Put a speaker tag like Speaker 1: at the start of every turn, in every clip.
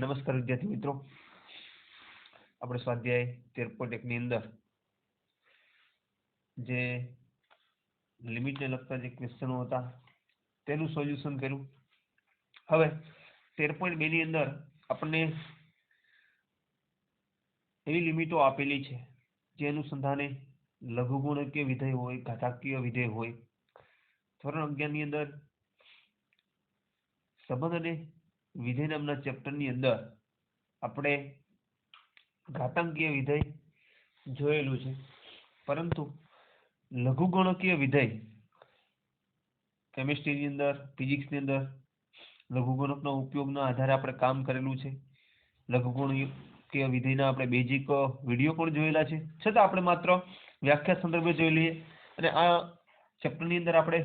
Speaker 1: નમસ્કાર વિદ્યાર્થી મિત્રો, આપણે સ્વાધ્યાય 13.1 ની અંદર જે લિમિટને લગતા જે ક્વેશ્ચનો હતા તેનું સોલ્યુશન કર્યું. હવે 13.2 ની અંદર આપણને એવી લિમિટો આપેલી છે જે અનુસંધાને લઘુગુણકીય વિધેય હોય, ઘાતાંકીય વિધેય હોય. ધોરણ 11 ની અંદર સંબંધ અને વિધેય નામના ચેપ્ટરની અંદર આપણે ઘાતાંકીય વિધેય જોયેલું છે, પરંતુ લઘુગુણકીય વિધેય કેમિસ્ટ્રીની અંદર, ફિઝિક્સની અંદર લઘુગુણકના ઉપયોગના આધારે આપણે કામ કરેલું છે. લઘુગુણકીય વિધેયના આપણે બેઝિક વિડીયો પણ જોયેલા છે, છતાં આપણે માત્ર વ્યાખ્યા સંદર્ભે જોઈ લઈએ. અને આ ચેપ્ટરની અંદર આપણે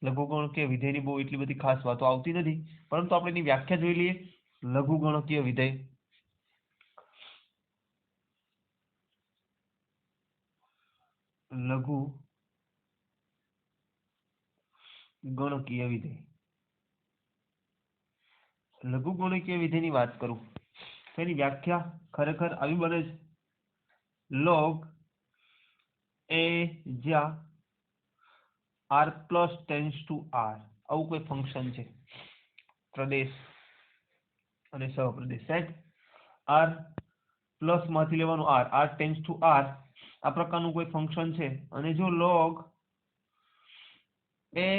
Speaker 1: લઘુગુણકીય વિધેયની બહુ એટલી બધી ખાસ વાતો આવતી નથી, પરંતુ આપણે એની વ્યાખ્યા જોઈ લઈએ. લઘુગુણકીય વિધેય લઘુ ગણકીય વિધેય લઘુગુણકીય વિધેયની વાત કરું તો એની વ્યાખ્યા ખરેખર આવી બને છે: log a જ્યાં r plus tense two r આવું કોઈ ફંક્શન છે, પ્રદેશ અને સહપ્રદેશ, રાઈટ. r પ્લસ માંથી લેવાનું r ટેન્સ ટુ r આ પ્રકારનું કોઈ ફંક્શન છે, અને જો log a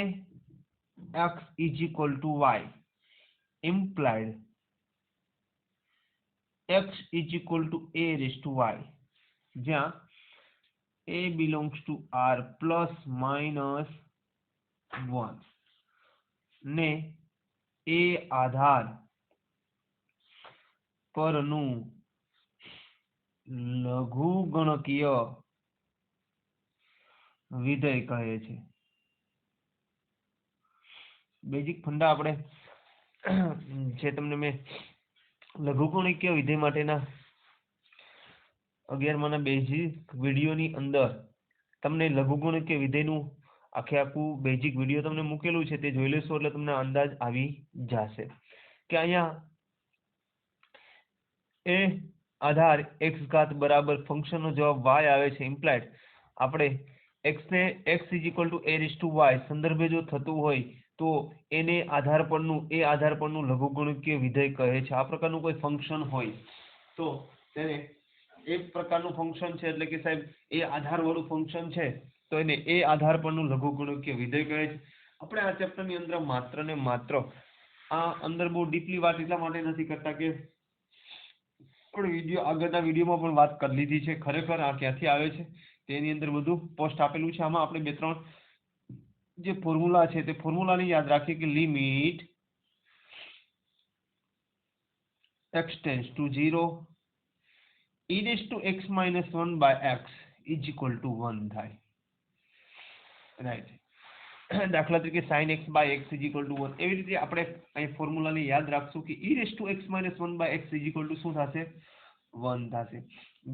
Speaker 1: x is equal to y implied x is equal to a raised to y જ્યાં a belongs to r plus minus 1 ને a આધાર પરનું લઘુગણકીય વિધેય કહે છે. બેઝિક ફંડા આપણે જે તમને મેં લઘુગુણકીય વિધેય માટેના 11માના બેઝિક વિડીયોની અંદર તમને લઘુગુણકીય વિધેયનું આખું બેઝિક વિડીયો તમને મૂકેલું છે, તે જોઈ લેશો એટલે તમને અંદાજ આવી જશે કે અહીંયા એ આધાર x ઘાત બરાબર ફંક્શનનો જવાબ y આવે છે. ઇમ્પ્લાઇડ આપણે x ને x is equal to a raise to y સંદર્ભે જો થતું હોય તો એને આધાર પરનું લઘુગુણકીય વિધેય કહે છે. આ પ્રકારનું કોઈ ફંક્શન હોય તો તેને એ પ્રકારનું ફંક્શન છે, એટલે કે સાહેબ એ આધાર વાળું ફંક્શન છે, તો એને એ આધાર પરનું લઘુગુણકીય વિધેય કહે છે. આપણે આ ચેપ્ટરની અંદર માત્ર ને માત્ર આ અંદર બહુ ડીપલી વાત એટલા માટે નથી કરતા કે વિડીયો આગળના વિડીયોમાં પણ વાત કરી લીધી છે. ખરેખર આ ક્યાંથી આવે છે તેની અંદર બધું પોસ્ટ આપેલું છે. આમાં આપણે 2-3 જે ફોર્મ્યુલા છે તે ફોર્મ્યુલાને યાદ રાખીએ કે limit x tends to 0 e raised to x minus 1 by x is equal to 1 થાય, રાઈટ. દાખલા તરીકે sin x by x is equal to 1. એવી રીતે આપણે અહીં ફોર્મ્યુલાને યાદ રાખશું કે e raised to x minus 1 by x is equal to શું થશે? 1 થશે.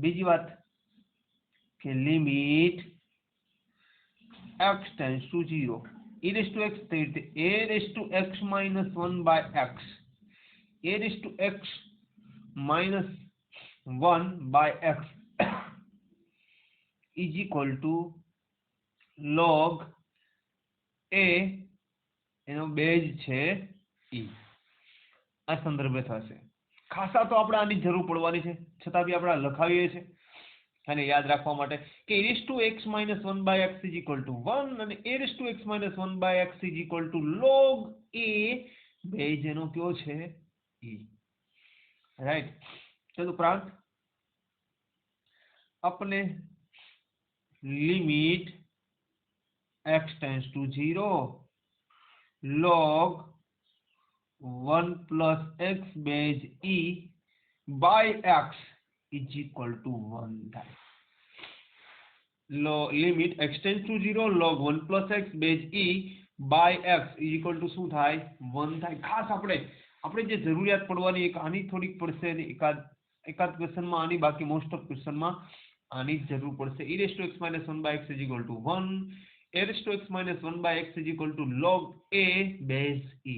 Speaker 1: બીજી વાત કે limit x tends to 0 e raised to x તે રીતે a raised to x minus 1 by x a raised to x minus 1 by x is equal to log a એનો base છે e. આ સંદર્ભે થશે. ખાસા તો આપણે આની જરૂર પડવાની છે, છતાં બી આપણે લખાવીએ છીએ અને યાદ રાખવા માટે કે e raised to x minus 1 by x is equal to 1 અને a raised to x minus 1 by x is equal to log a base એનો કયો છે? e, right. તદુપરાંત આપણે limit x tends to 0 log 1 plus x base e by x is equal to 1 થાય. Limit x tends to 0 log 1 plus x base e by x is equal to શું થાય? 1 થાય. ખાસ આપણે જે જરૂરિયાત પડવાની એક આની થોડીક પડશે, એકાદ ક્વેશ્ચનમાં આની, બાકી મોસ્ટ ઓફ ક્વેશ્ચનમાં આની જ જરૂર પડશે. e raised to x minus 1 by x is equal to 1 a raised to x minus 1 by x is equal to log a base e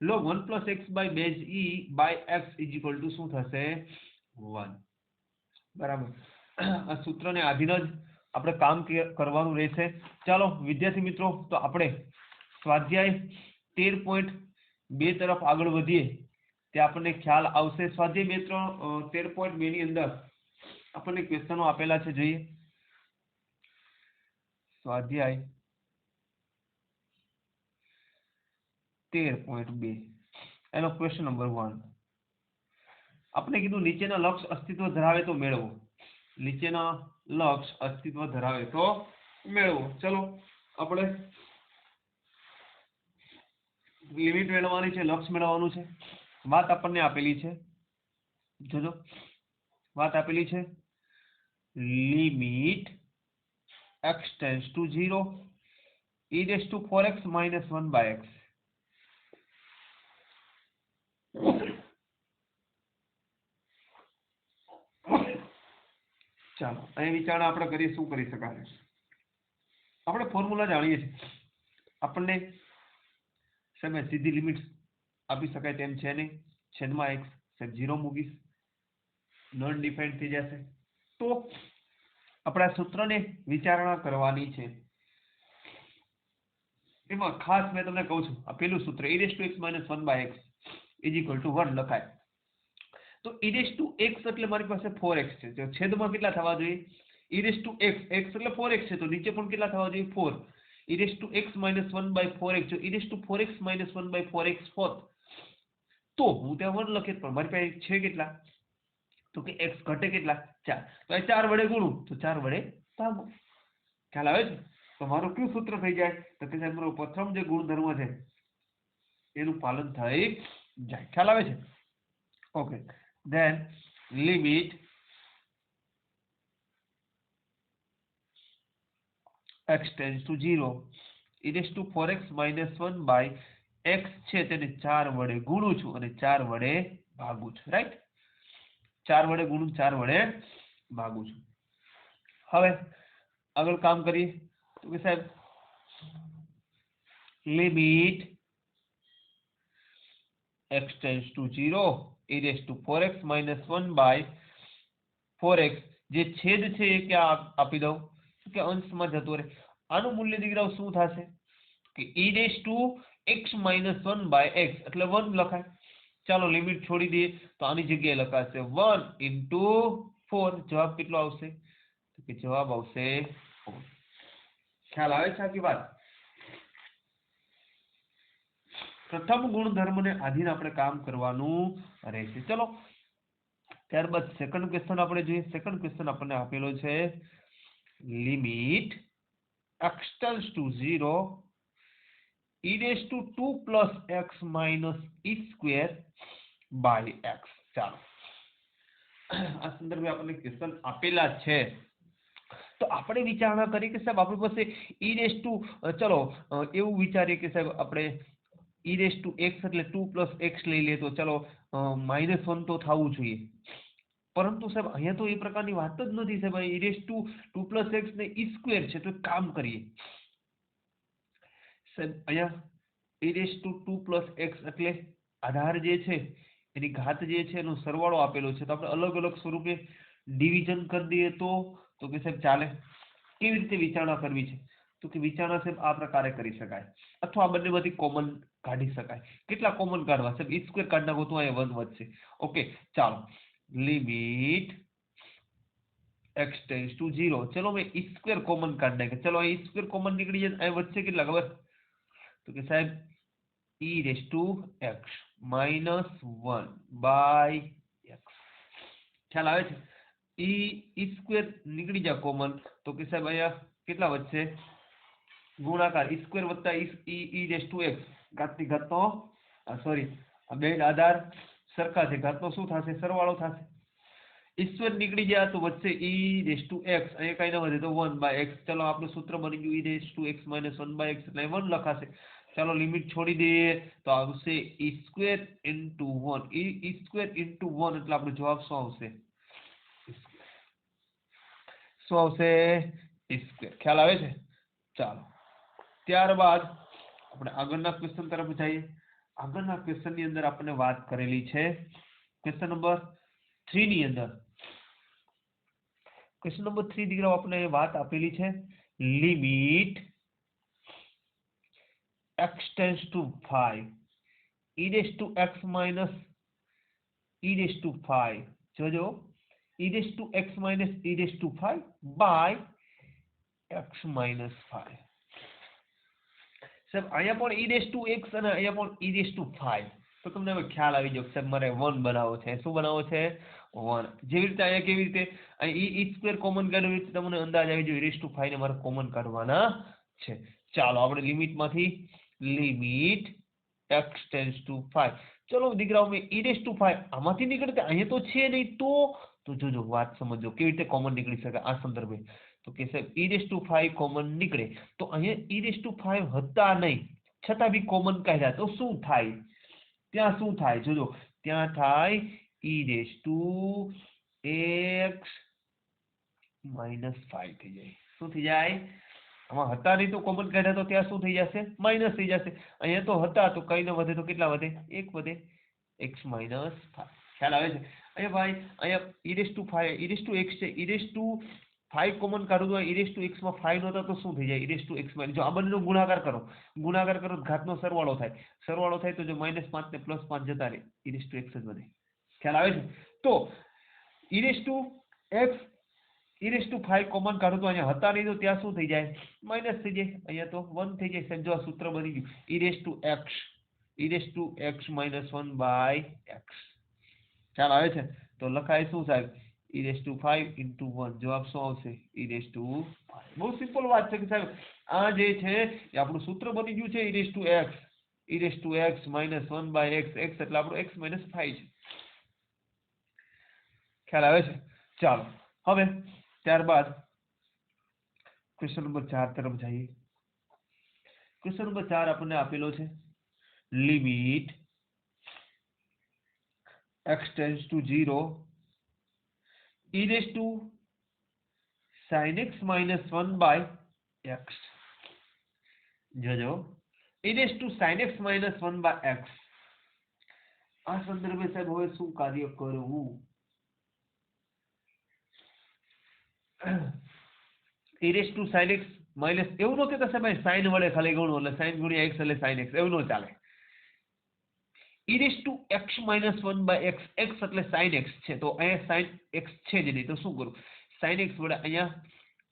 Speaker 1: log 1 plus x by base e by x is equal to શું થશે 1 બરાબર આ સૂત્રને આધીન જ આપણે કામ કરવાનું રહેશે ચાલો વિદ્યાર્થી મિત્રો તો આપણે સ્વાધ્યાય 13.2 તરફ આગળ વધીએ તે આપણને ખ્યાલ આવશે સ્વાધ્યાય 13.2 ની અંદર આપણને ક્વેશ્ચનો આપેલા છે જોઈએ સ્વાધ્યાય 13.2 એનો ક્વેશ્ચન નંબર 1 આપણે કીધું નીચેના લક્ષ અસ્તિત્વ ધરાવે તો મેળવો નીચેના લક્ષ અસ્તિત્વ ધરાવે તો મેળવો ચલો આપણે લિમિટ મેળવવાની છે લક્ષ મેળવવાનું છે વાત આપણને આપેલી છે જોજો વાત આપેલી છે limit x tends to 0 e raised to 4x minus 1 by x ચાલો અહીં વિચારણા આપણે કરીએ શું કરી શકાય આપણે ફોર્મ્યુલા જાણીએ છીએ આપણને સામે સીધી લિમિટ આપી શકાય તેમ છે નહીં છેદમાં x સાહેબ 0 મૂકીશ નોન ડિફાઇન્ડ થઈ જશે તો આપણે આ સૂત્રને વિચારણા કરવાની છે એમાં ખાસ મેં તમને કહું છું આ પેલું સૂત્ર e raised to x minus 1 by x is equal to 1 લખાય તો e raised to x એટલે મારી પાસે 4x છે તો છેદમાં કેટલા થવા જોઈએ e raised to x x એટલે 4x છે તો નીચે પણ કેટલા થવા જોઈએ 4 e raised to x minus 1 by 4x જો e raised to 4x minus 1 by 4x હોત તો હું ત્યાં 1 લખે પણ મારી પાસે છે કેટલા તો કે x ઘટે કેટલા 4 તો આ 4 વડે ગુણું તો 4 વડે ભાગો ખ્યાલ આવે છે તો મારું કયું સૂત્ર થઈ જાય તો કે સાહેબ મારો પ્રથમ જે ગુણધર્મ છે એનું પાલન થઈ જાય ખ્યાલ આવે છે okay then limit x tends to 0 e raised to 4x minus 1 by x છે તેને 4 વડે ગુણું છું અને 4 વડે ભાગું છું રાઈટ 4 વડે ગુણું 4 વડે ભાગું છું હવે આગળ કામ કરીએ તો કે સાહેબ limit x tends to 0 e raised to 4x minus 1 by 4x જે છેદ છે એ ક્યાં આપી દઉં કે અંશમાં જતો રહે આનું મૂલ્ય દીકરાઓ શું થશે કે e raised to x minus 1 by x એટલે 1 લખાય ચાલો લિમિટ છોડી દઈએ તો આની જગ્યાએ લખાશે 1 into 4 જવાબ કેટલો આવશે તો કે જવાબ આવશે 4 ખ્યાલ આવે છે આખી વાત પ્રથમ ગુણધર્મને આધીન આપણે કામ કરવાનું રહેશે ચલો ત્યારબાદ સેકન્ડ ક્વેશ્ચન આપણે જોઈએ સેકન્ડ ક્વેશ્ચન આપણને આપેલો છે limit x tends to 0 e raised to 2 plus x minus e square by x ચાલો આ સંદર્ભે આપણને ક્વેશ્ચન આપેલા છે તો આપણે વિચારણા કરી કે સાહેબ આપણી પાસે e raised to ચલો એવું વિચારીએ કે સાહેબ આપણે e raised to x એટલે 2 plus x લઈ લે તો ચલો -1 તો થવું જોઈએ પરંતુ સાહેબ અહીંયા તો એ પ્રકારની વાત જ નથી સાહેબ e raised to 2 plus x ને e square છે તો કામ કરીએ સાહેબ અહીંયા e raised to 2 plus x એટલે આધાર જે છે એની ઘાત જે છે એનો સરવાળો આપેલો છે તો આપણે અલગ અલગ સ્વરૂપે ડિવિઝન કરી દઈએ તો કે સાહેબ ચાલે કેવી રીતે વિચારણા કરવી છે તો કે વિચારણા સાહેબ આ પ્રકારે કરી શકાય અથવા આ બંનેમાંથી કોમન કાઢી શકાય કેટલા કોમન કાઢવા સાહેબ e સ્ક્વેર કાઢી નાખો તો અહીંયા 1 વધશે ઓકે ચાલો લિમિટ x tends to 0 ચલો મેં e સ્ક્વેર કોમન કાઢી નાખે ચલો અહીં e સ્ક્વેર કોમન નીકળી જાય અહીં વધશે કેટલા ખબર તો કે સાહેબ e raised to x minus 1 by x ખ્યાલ આવે છે e સ્ક્વેર નીકળી જાય કોમન તો કે સાહેબ અહીંયા કેટલા વધશે ગુણાકાર e સ્ક્વેર વત્તા e raised to x ઘાતની ઘાતનો સોરી આ બે આધાર સરખા છે ઘાતનો શું થશે સરવાળો થશે e સ્ક્વેર નીકળી જાય તો વધશે e raised to x અહીંયા કઈ ન વધે તો 1 by x ચલો આપણું સૂત્ર બની ગયું e raised to x minus 1 by x એટલે 1 લખાશે ચાલો લિમિટ છોડી દઈએ તો આવશે e square into 1 e square into 1 એટલે આપણો જવાબ શું આવશે શું આવશે e સ્ક્વેર ખ્યાલ આવે છે ચાલો ત્યારબાદ આપણે આગળના ક્વેશ્ચન તરફ જઈએ આગળના ક્વેશ્ચનની અંદર આપણે વાત કરેલી છે ક્વેશ્ચન નંબર 3 ની અંદર ક્વેશ્ચન નંબર 3 દીકરાઓ આપણે વાત આપેલી છે limit x tends two 5 e raised to x minus e raised to 5 જોજો e raised to x minus e raised to 5 by x minus 5 સાહેબ અહીંયા પણ e raised to x અને અહીંયા પણ e raised to 5 તો તમને હવે ખ્યાલ આવી ગયો સાહેબ મારે 1 બનાવવો છે શું બનાવવો છે 1 જેવી રીતે અહીંયા કેવી રીતે અહીં e સ્ક્વેર કોમન કાઢ્યો એટલે તમને અંદાજ આવી જાય e raised to 5 ને મારે કોમન કાઢવાના છે ચાલો આપણે લિમિટમાંથી લિમિટ x ટેન્ડ્સ ટુ 5 ચલો દીકરાઓ મેં e raised to 5 આમાંથી નીકળે અહીંયા તો છે નહીં તો જોજો વાત સમજો કેવી રીતે કોમન નીકળી શકે આ સંદર્ભે તો કે સાહેબ e raised to 5 કોમન નીકળે તો અહીંયા e raised to 5 હતા નહીં છતાં બી કોમન કાઢ્યા તો શું થાય ત્યાં શું થાય જોજો ત્યાં થાય e raised to x minus 5 થઈ જાય શું થઈ જાય આમાં હતા નહીં તો કોમન કાઢ્યા તો ત્યાં શું થઈ જશે માઇનસ થઈ જશે અહીંયા તો હતા તો કઈ ન વધે તો કેટલા વધે 1 વધે x minus 5 ખ્યાલ આવે છે અહીંયા ભાઈ અહીંયા e raised to 5 e raised to x છે e raised to 5 કોમન કાઢું તો e raised to x માં 5 નહોતા તો શું થઈ જાય e raised to x જો આ બંનેનો ગુણાકાર કરો તો ઘાતનો સરવાળો થાય તો જો -5 ને +5 જતા રહે e raised to x જ વધે ખ્યાલ આવે છે તો e raised to x e raised to 5 common કાઢું તો અહીંયા હતા નહીં તો ત્યાં શું થઈ જાય માઇનસ થઈ જાય અહીંયા તો 1 થઈ જાય જો આ સૂત્ર બની ગયું e raised to x -1 by x ખ્યાલ આવે છે તો લખાય શું સાહેબ e raised to 5 into 1 જવાબ શું આવશે e raised to 5 બહુ સિમ્પલ વાત છે કે સાહેબ આ જે છે એ આપણું સૂત્ર બની ગયું છે e raised to x -1 by x એટલે આપણું x - 5 છે ખ્યાલ આવે છે ચાલો હવે ત્યારબાદ ક્વેશ્ચન નંબર 4 તરફ જઈએ ક્વેશ્ચન નંબર 4 આપણને આપેલો છે limit x tends to 0 e raised to sin x minus 1 by x જોજો e raised to sin x minus 1 by x આ સંદર્ભે સાહેબ હવે શું કાર્ય કરવું e raised to sin x minus એવું ન કહેતા સાહેબ sin વડે ખાલી ગણો એટલે sin ગુણ્યા x એટલે sin x એવું ન ચાલે e raised to x minus 1 by x x એટલે sin x છે તો અહીંયા sin x છે જ નહીં તો શું કરું sin x વડે અહીંયા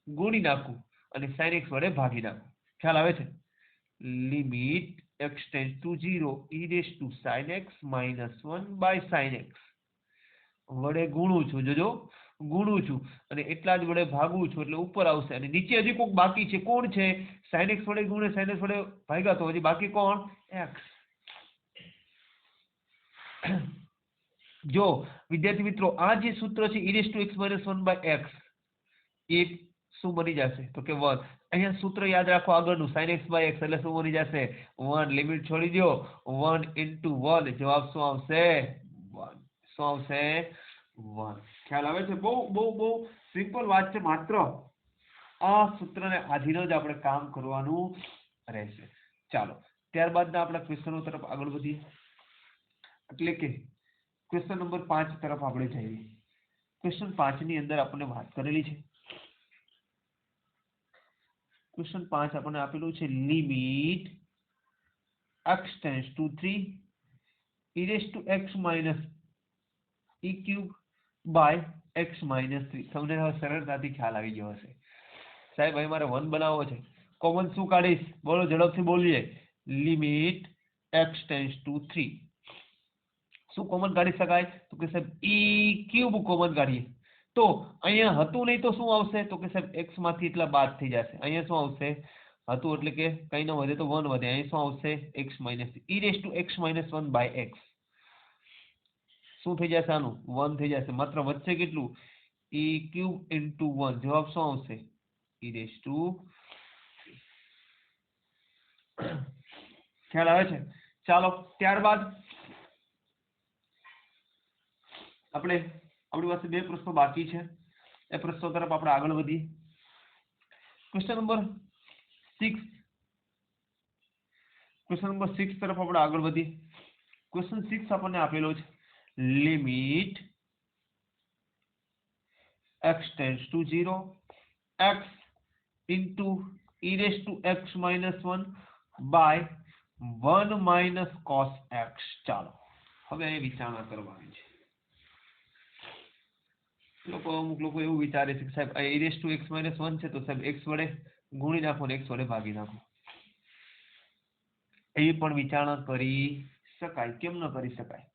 Speaker 1: ગુણી નાખું અને sin x વડે ભાગી નાખું ખ્યાલ આવે છે limit x tends to 0 e raised to sin x minus 1 by sin x વડે ગુણું છું જોજો ગુણું છું અને એટલા જ વડે ભાગું છું એટલે ઉપર આવશે અને નીચે હજી કોક બાકી છે કોણ છે sin x વડે ગુણે sin x વડે ભાગ્યા તો હજી બાકી કોણ x જો વિદ્યાર્થી મિત્રો આ જે સૂત્ર છે e raised to x minus 1 by x એ શું બની જશે તો કે 1 અહીંયા સૂત્ર યાદ રાખો આગળનું sin x by x એટલે શું બની જશે 1 લિમિટ છોડી દો 1 into 1 જવાબ શું આવશે 1 શું આવશે 1 ખ્યાલ આવે છે બહુ સિમ્પલ વાત છે માત્ર આ સૂત્રને આધીન જ આપણે કામ કરવાનું રહેશે ચાલો ત્યારબાદના આપણા ક્વેશ્ચનો તરફ આગળ વધીએ એટલે કે ક્વેશ્ચન નંબર 5 તરફ આપણે જઈએ ક્વેશ્ચન 5 ની અંદર આપણને વાત કરેલી છે ક્વેશ્ચન 5 આપણને આપેલું છે limit x tends to 3 e raised to x minus e cube by x minus 3 તમને હવે સરળતાથી ખ્યાલ આવી ગયો હશે સાહેબ અહીં મારે 1 બનાવવો છે કોમન શું કાઢીશ બોલો ઝડપથી બોલીએ લિમિટ x tends to 3 શું કોમન કાઢી શકાય તો કે સાહેબ e ક્યુબ કોમન કાઢીએ તો અહીંયા હતું નહીં તો શું આવશે તો કે સાહેબ x માંથી એટલા બાદ થઈ જશે અહીંયા શું આવશે હતું એટલે કે કઈ ન વધે તો 1 વધે અહીં શું આવશે x minus e raised to x minus 1 by x શું થઈ જશે આનું 1 થઈ જશે માત્ર વચ્ચે કેટલું e ક્યુબ into 1 જવાબ શું આવશે e raised to ખ્યાલ આવે છે ચાલો ત્યારબાદ આપણે આપણી પાસે બે પ્રશ્નો બાકી છે એ પ્રશ્નો તરફ આપણે આગળ વધીએ ક્વેશ્ચન નંબર 6 તરફ આપણે આગળ વધીએ ક્વેશ્ચન 6 આપણને આપેલો છે limit x tends to 0 x into e raised to x minus 1 by 1 minus cos x. ચાલો હવે અહીં વિચારણા કરવાની છે. અમુક લોકો એવું વિચારે છે કે સાહેબ e raised to x minus 1 છે તો સાહેબ x વડે ગુણી નાખો ને x વડે ભાગી નાખો. એ પણ વિચારણા કરી શકાય. કેમ ન કરી શકાય?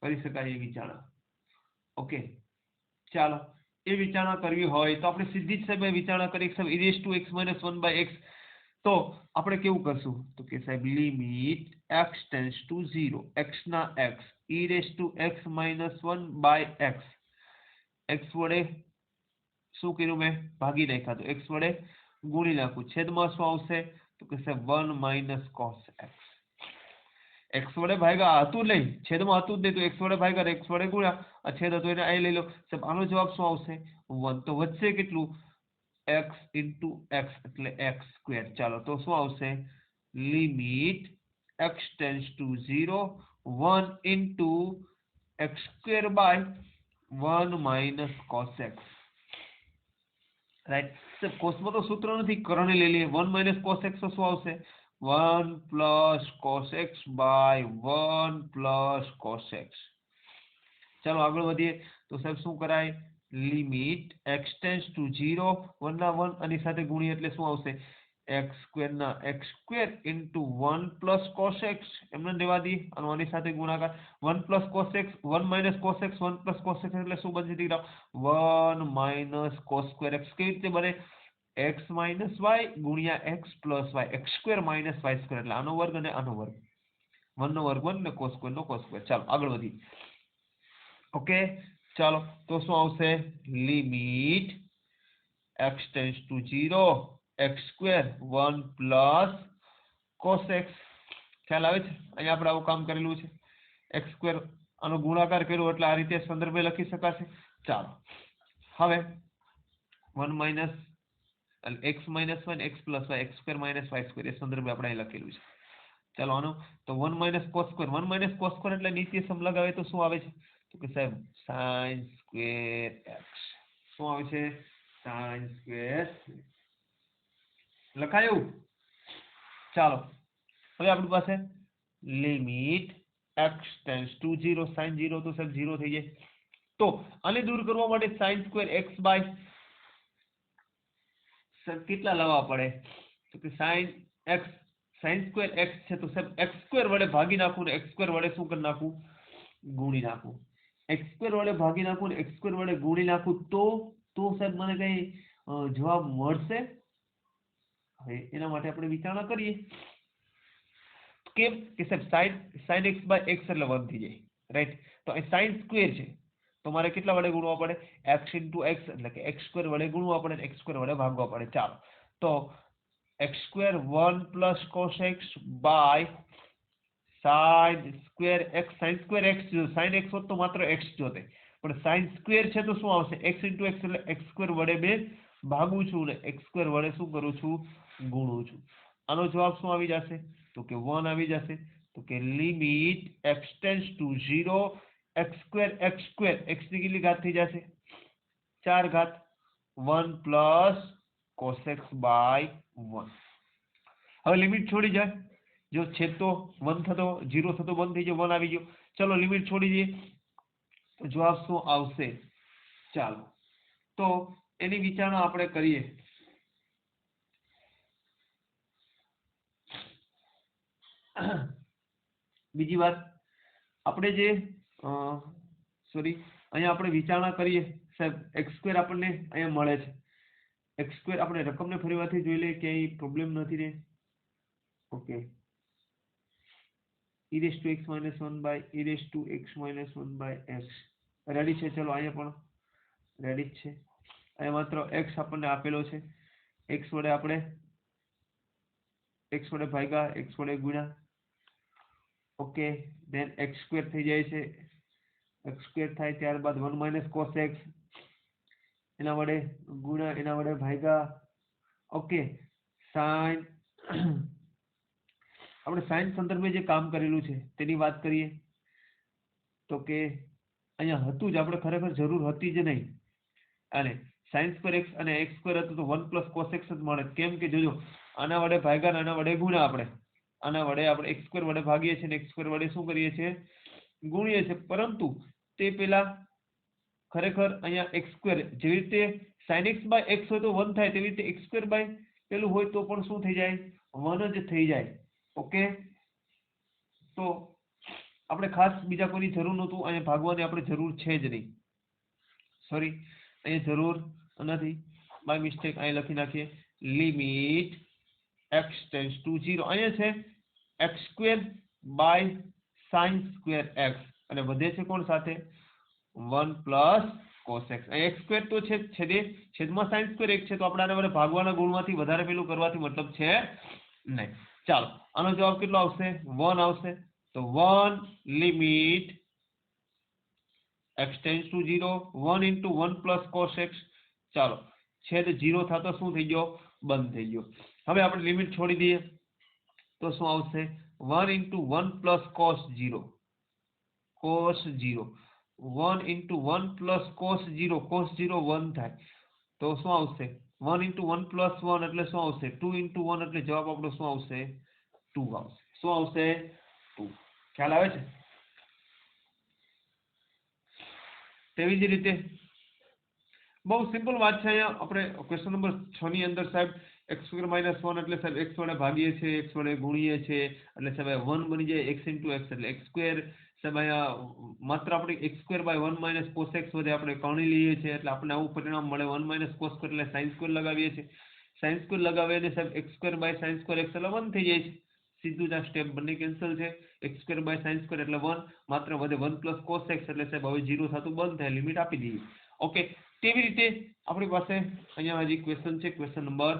Speaker 1: કરી શકાય એ વિચારણા. ઓકે ચાલો એ વિચારણા કરવી હોય તો આપણે સીધી જ સાહેબ વિચારણા કરી સાહેબ e raised to x minus 1 by x. તો આપણે કેવું કરશું તો કે સાહેબ limit x tends to 0 x ના x e raised to x minus 1 by x. x વડે શું કર્યું મેં ભાગી નાખ્યા તો x વડે ગુણી નાખું. છેદમાં શું આવશે તો કે સાહેબ 1 minus cos x. x વડે ભાગ્યા હતું નહીં, છેદમાં હતું જ નહીં તો x વડે ભાગ્યા x વડે ગુણ્યા આ છેદ હતો એને અહીં લઈ લો સાહેબ. આનો જવાબ શું આવશે 1. તો વધશે કેટલું x into x એટલે x સ્ક્વેર. ચાલો તો શું આવશે limit x tends to 0 1 into x square by 1 minus cos x. Right sir કોસમાં તો સૂત્ર નથી, કરણે લઈ લઈએ. 1 minus cos x તો શું આવશે 1 plus cos x by 1 plus cos x. ચાલો આગળ વધીએ તો સાહેબ શું કરાય લિમિટ x ટેન્ડ્સ ટુ 0 1 ના 1 આની સાથે ગુણીએ એટલે શું આવશે x સ્ક્વેર ના x square into 1 plus cos x એમને લેવા દઈએ અને આની સાથે ગુણાકાર 1 plus cos x 1 minus cos x 1 plus cos x એટલે શું બનશે દીકરા 1 minus cos square x. કેવી રીતે બને x minus y ગુણ્યા x plus y x square minus y square એટલે આનો વર્ગ અને આનો વર્ગ 1 નો વર્ગ 1 ને cos સ્ક્વેર નો cos સ્ક્વેર. ચાલો આગળ વધીએ. ઓકે ચાલો તો શું આવશે limit x tends to 0 x square 1 plus cos x. ખ્યાલ આવે છે? અહીંયા આપણે આવું કામ કરેલું છે x સ્ક્વેર આનો ગુણાકાર કર્યો એટલે આ રીતે સંદર્ભે લખી શકાશે. ચાલો હવે 1 minus x minus 1 x plus y x square minus y square એ સંદર્ભે આપણે અહીં લખેલું છે. ચાલો આનો તો 1 minus cos square 1 minus cos square એટલે નીચે સમ લગાવે તો શું આવે છે તો કે સાહેબ sin સ્ક્વેર x. શું આવે છે sin સ્ક્વેર લખાયું. ચાલો હવે આપણી પાસે limit x tends to 0 sin 0 તો સાહેબ 0 થઈ જાય. તો આને દૂર કરવા માટે sin સ્ક્વેર x બાય કેટલા લાવવા પડે તો કે sin x sin square x છે તો સાહેબ x સ્ક્વેર વડે ભાગી નાખું ને x સ્ક્વેર વડે શું કરી નાખું ગુણી નાખું. x સ્ક્વેર વડે ભાગી નાખું ને x સ્ક્વેર વડે ગુણી નાખું તો સાહેબ મને કઈ જવાબ મળશે. હવે એના માટે આપણે વિચારણા કરીએ કેમ કે સાહેબ sin x by x એટલે 1 થઈ જાય. રાઈટ તો અહીં sin સ્ક્વેર છે તો મારે કેટલા વડે ગુણવા પડે x into x એટલે કે x સ્ક્વેર વડે ગુણવા પડે x સ્ક્વેર વડે ભાગવા પડે. ચાલો તો x square 1 plus cos x by sin square x sin square x sin x હોત તો માત્ર x જોતે પણ sin સ્ક્વેર છે તો શું આવશે x into x એટલે x સ્ક્વેર વડે બે ભાગું છું ને x સ્ક્વેર વડે શું કરું છું ગુણું છું. આનો જવાબ શું આવી જશે તો કે 1 આવી જશે. તો કે limit x tends to 0 x square x ની કેટલી ઘાત થઈ જશે 4 ઘાત 1 plus cos x by 1. હવે લિમિટ છોડી જાય જો છેદ તો 1 થતો 0 થતો બંધ થઈ ગયો 1 આવી ગયો. ચલો લિમિટ છોડી દઈએ તો જવાબ શું આવશે. ચાલો તો એની વિચારણા આપણે કરીએ. બીજી વાત આપણે જે સોરી અહીંયા આપણે વિચારણા કરીએ સાહેબ x સ્ક્વેર આપણને અહીંયા મળે છે. x સ્ક્વેર આપણે રકમને ફરીવાથી જોઈ લઈએ કે અહીં પ્રોબ્લેમ નથી ને. Okay e raised to x minus 1 by e raised to x minus 1 by x ready છે. ચલો અહીંયા પણ રેડી જ છે. અહીંયા માત્ર x આપણને આપેલો છે x વડે આપણે x વડે ભાગ્યા x વડે ગુણ્યા. ઓકે ધેન x સ્ક્વેર થઈ જાય છે x સ્ક્વેર થાય ત્યારબાદ 1 minus cos x એના વડે ગુણ્યા એના વડે ભાગ્યા. ઓકે sin આપણે સાઇન સંદર્ભે જે કામ કરેલું છે તેની વાત કરીએ તો કે અહીંયા હતું જ, આપણે ખરેખર જરૂર હતી જ નહીં. અને sin સ્ક્વેર x અને x સ્ક્વેર હતું તો 1 પ્લસ cos x જ મળે. કેમ કે જોજો આના વડે ભાગ્યા અને આના વડે ગુણ્યા, આપણે આના વડે આપણે x સ્ક્વેર વડે ભાગીએ છીએ અને x સ્ક્વેર વડે શું કરીએ છીએ, ગુણીએ છીએ. પરંતુ તે પેલા ખરેખર અહીંયા x સ્ક્વેર જેવી રીતે sin x બાય x હોય તો 1 થાય, તેવી રીતે x સ્ક્વેર બાય પેલું હોય તો પણ શું થઈ જાય, 1 જ થઈ જાય. ઓકે, તો આપણે ખાસ બીજા કોઈની જરૂર નહોતું, અહીંયા ભાગવાની આપણે જરૂર છે જ નહીં. સોરી, અહીંયા જરૂર નથી, બાય મિસ્ટેક અહીં લખી નાખીએ લિમિટ x ટેન્ડ્સ ટુ 0. અહીંયા છે x square by sin square x અને વધે છે કોણ સાથે, 1 પ્લસ cos x. અહીં x સ્ક્વેર તો છે છેદમાં sin સ્ક્વેર x છે, તો આપણે આને વડે ભાગવાના ગુણમાંથી વધારે પેલું કરવાથી મતલબ છે નહીં. ચાલો આનો જવાબ કેટલો આવશે, 1 આવશે. તો 1 limit x tends to 0 1 into 1 plus cos x. ચાલો છેદ 0 થતો શું થઈ ગયો, બંધ થઈ ગયો. હવે આપણે લિમિટ છોડી દઈએ તો શું આવશે, 1 into 1 plus cos 0 1 into 1 plus cos 0 1 થાય તો શું આવશે, 1 into 1 plus 1 એટલે શું આવશે, 2 into 1 એટલે જવાબ આપણો શું આવશે, 2 આવશે. શું આવશે, 2. ખ્યાલ આવે છે? તેવી જ રીતે બહુ સિમ્પલ વાત છે. અહીંયા આપણે ક્વેશ્ચન નંબર 6 ની અંદર સાહેબ x² - 1 એટલે સાહેબ x વડે ભાગીએ છીએ, x વડે ગુણીએ છીએ એટલે સાહેબ 1 બની જાય, x into x એટલે x² સાહેબ અહીંયા માત્ર આપણે x² by 1 - cos x વડે આપણે ગણી લઈએ છીએ એટલે આપણને આવું પરિણામ મળે. 1 - cos એટલે sin સ્ક્વેર લગાવીએ છીએ, sin સ્ક્વેર લગાવીએ સાહેબ x² by sin square x એટલે 1 થઈ જાય છે. સીધું જ આ સ્ટેપ બંને કેન્સલ છે. x² by sin સ્ક્વેર એટલે 1, માત્ર વધે 1 plus cos x એટલે સાહેબ હવે 0 થતું બંધ થાય, લિમિટ આપી દઈએ. ઓકે, તેવી રીતે આપણી પાસે અહીંયા હજી ક્વેશ્ચન છે. ક્વેશ્ચન નંબર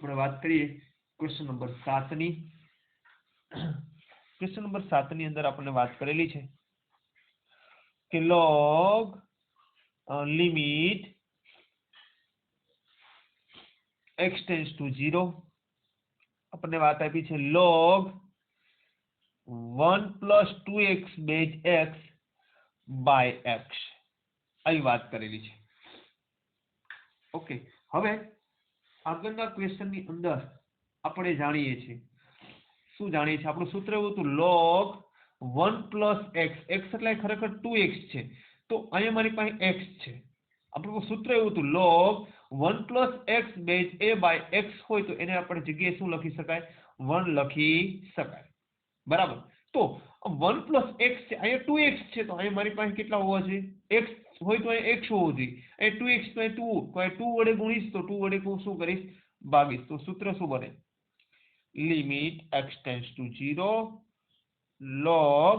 Speaker 1: આપણે વાત કરીએ ક્વેશ્ચન નંબર 7 ની. ક્વેશ્ચન નંબર 7 ની અંદર આપણને વાત કરેલી છે કે log limit x tends to 0. આપણને વાત આપી છે log 1 plus 2x base x by x. આવી વાત કરેલી છે. ઓકે, હવે આગળના ક્વેશ્ચન ની અંદર આપણે જાણીએ છીએ, શું જાણીએ છીએ, આપણું સૂત્ર એવું હતું log 1 plus x. x એટલે ખરેખર 2x છે, તો અહીંયા મારી પાસે x છે. આપણું સૂત્ર એવું હતું log 1 plus x base a by x હોય તો એને આપણે જગ્યાએ શું લખી શકાય, 1 લખી શકાય. બરાબર. તો 1 plus x છે, અહીંયા 2x છે, તો અહીંયા મારી પાસે કેટલા હોવા જોઈએ, x હોય તો અહીંયા x હોવો જોઈએ. અહીં 2x તો 2 વડે ગુણીશ તો 2 વડે હું શું કરીશ, ભાગીશ. તો સૂત્ર શું બને, limit x tends to 0 log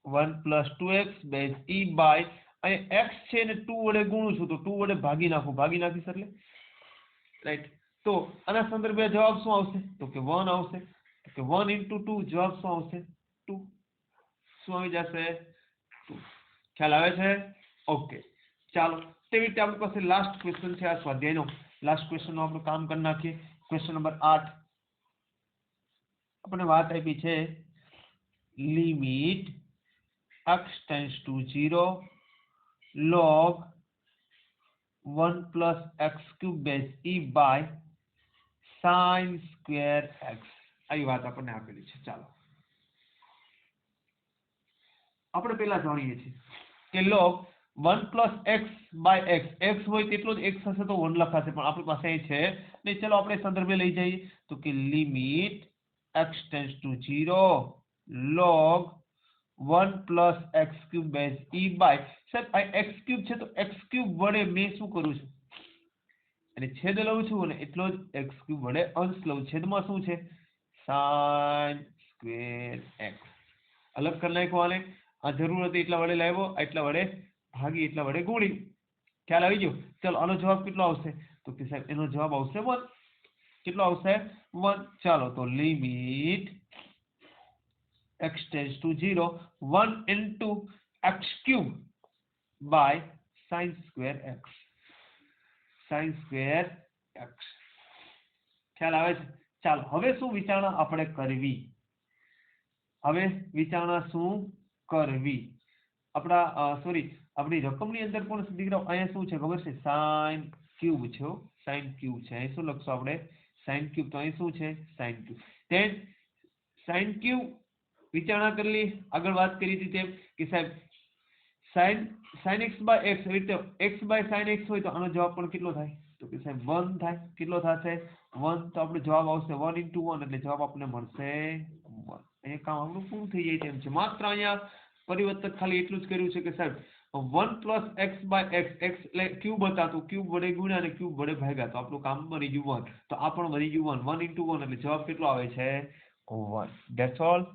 Speaker 1: 1 plus 2x base e by, અહીં x છે ને 2 વડે ગુણું છું તો 2 વડે ભાગી નાખીશ એટલે રાઈટ. તો આના સંદર્ભે જવાબ શું આવશે, તો કે 1 આવશે. તો કે 1 into 2 જવાબ શું આવશે, 2. શું આવી જશે, 2. ખ્યાલ આવે છે? ઓકે, ચાલો તેવી રીતે આપણી પાસે લાસ્ટ ક્વેશ્ચન છે આ સ્વાધ્યાયનો. લાસ્ટ ક્વેશ્ચનનું આપણે કામ કરી નાખીએ. Question number 8. આપણે વાત આપી છે limit x tends to 0 log 1 plus x cube base e by sin square x. આવી વાત આપણને આપેલી છે. ચાલો આપણે પહેલા જાણીએ છીએ કે log 1 plus x by x, x હોય તેટલો જ x હશે તો 1 લખાશે, પણ આપણી પાસે અહીં છે નહીં. ચલો આપણે સંદર્ભે લઈ જઈએ તો કે limit x tends to 0 log 1 plus x cube base e by, સાહેબ આ x cube છે તો x cube વડે મેં શું કરું છું, અને છેદ લઉં છું અને એટલો જ x cube વડે અંશ લઉં. છેદમાં શું છે, sin square x. અલગ કરી નાખો આને, આ જરૂર હતી એટલા વડે લાવ્યો, એટલા વડે ભાગી, એટલા વડે ગુણી. ખ્યાલ આવી ગયો? ચાલો આનો જવાબ કેટલો આવશે, તો કે સાહેબ એનો જવાબ આવશે 1. કેટલો આવશે, 1. ચાલો તો limit x tends to 0 1 into x cube by sin square x. sin square x. ખ્યાલ આવે છે? ચાલો હવે શું વિચારણા આપણે કરવી, હવે વિચારણા શું કરવી, આપણા સોરી આપણી રકમની અંદર પણ દીકરાઓ અહીંયા શું છે ખબર છે, સાઇન ક્યુબ છે હો, સાઇન ક્યુબ છે, અહીં શું લખશું આપણે, સાઇન ક્યુબ, તો અહીં શું છે sign cube, then sign cube વિચારણા કરી લી, આગળ વાત કરી હતી તેમ કે સાહેબ સાઇન એક્સ બાય એક્સ, એટલે એક્સ બાય સાઇન એક્સ હોય તો આનો જવાબ પણ કેટલો થાય, તો કે સાહેબ 1 થાય, કેટલો થશે 1, તો આપણો જવાબ આવશે 1 into 1, એટલે જવાબ આપણને મળશે 1. અહીંયા કામ આપણું પૂરું થઈ જાય તેમ છે, માત્ર અહીંયા પરિવર્તન ખાલી એટલું જ કર્યું છે કે સાહેબ 1 plus x by x, x એટલે ક્યુબ હતા તો ક્યુબ વડે ગુણ્યા અને ક્યુબ વડે ભાગ્યા, તો આપણું કામ બની ગયું 1, તો આ પણ બની ગયું 1, 1 into 1, એટલે જવાબ કેટલો આવે છે 1. That's all.